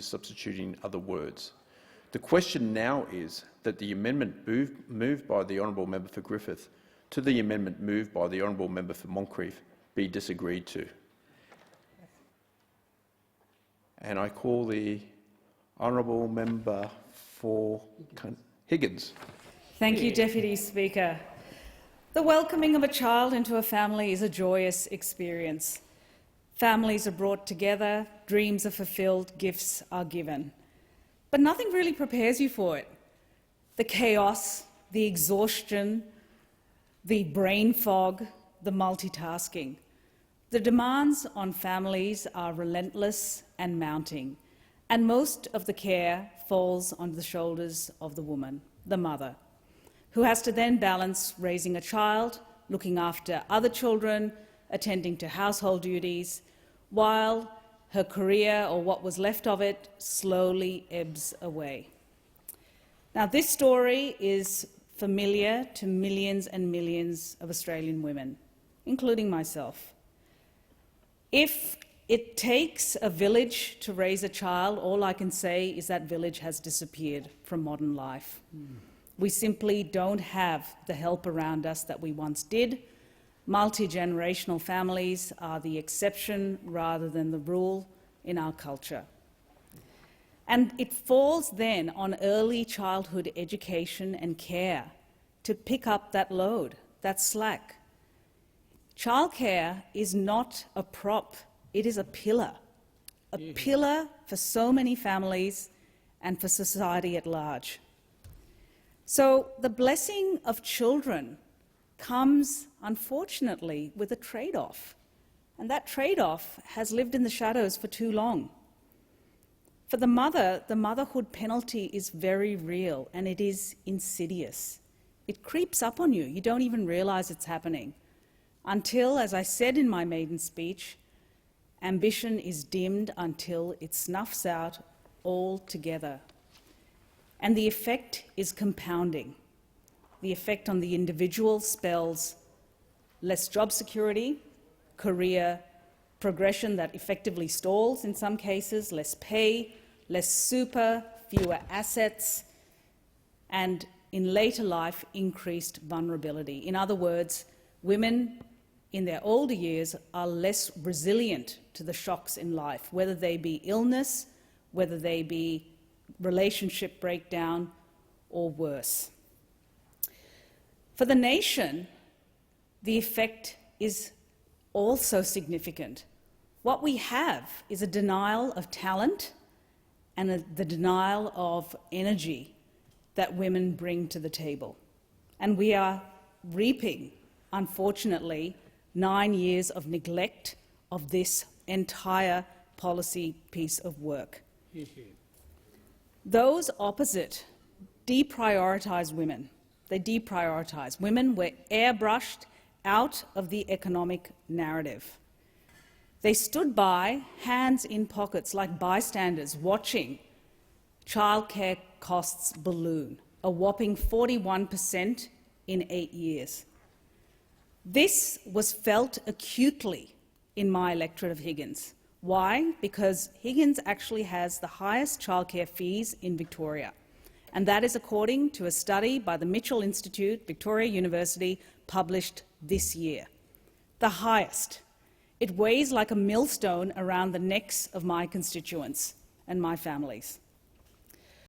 substituting other words. The question now is that the amendment moved by the honourable member for Griffith to the amendment moved by the honourable member for Moncrieff be disagreed to. And I call the honourable member for Higgins. Thank you, Deputy Speaker. The welcoming of a child into a family is a joyous experience. Families are brought together, dreams are fulfilled, gifts are given. But nothing really prepares you for it. The chaos, the exhaustion, the brain fog, the multitasking. The demands on families are relentless and mounting, and most of the care falls on the shoulders of the woman, the mother, who has to then balance raising a child, looking after other children, attending to household duties, while her career, or what was left of it, slowly ebbs away. Now, this story is familiar to millions and millions of Australian women, including myself. If it takes a village to raise a child, all I can say is that village has disappeared from modern life. We simply don't have the help around us that we once did. Multi-generational families are the exception rather than the rule in our culture. And it falls then on early childhood education and care to pick up that load, that slack. Childcare is not a prop, it is a pillar for so many families and for society at large. So the blessing of children comes, unfortunately, with a trade-off, and that trade-off has lived in the shadows for too long. For the mother, the motherhood penalty is very real and it is insidious. It creeps up on you. You don't even realise it's happening until, as I said in my maiden speech, ambition is dimmed until it snuffs out altogether. And the effect is compounding. The effect on the individual spells less job security, career progression that effectively stalls in some cases, less pay, less super, fewer assets, and in later life, increased vulnerability. In other words, women in their older years are less resilient to the shocks in life, whether they be illness, whether they be relationship breakdown, or worse. For the nation, the effect is also significant. What we have is a denial of talent and the denial of energy that women bring to the table. And we are reaping, unfortunately, 9 years of neglect of this entire policy piece of work. Those opposite deprioritise women. They deprioritise. Women were airbrushed out of the economic narrative. They stood by, hands in pockets, like bystanders, watching childcare costs balloon, a whopping 41% in 8 years. This was felt acutely in my electorate of Higgins. Why? Because Higgins actually has the highest childcare fees in Victoria, and that is according to a study by the Mitchell Institute, Victoria University, published this year. The highest. It weighs like a millstone around the necks of my constituents and my families.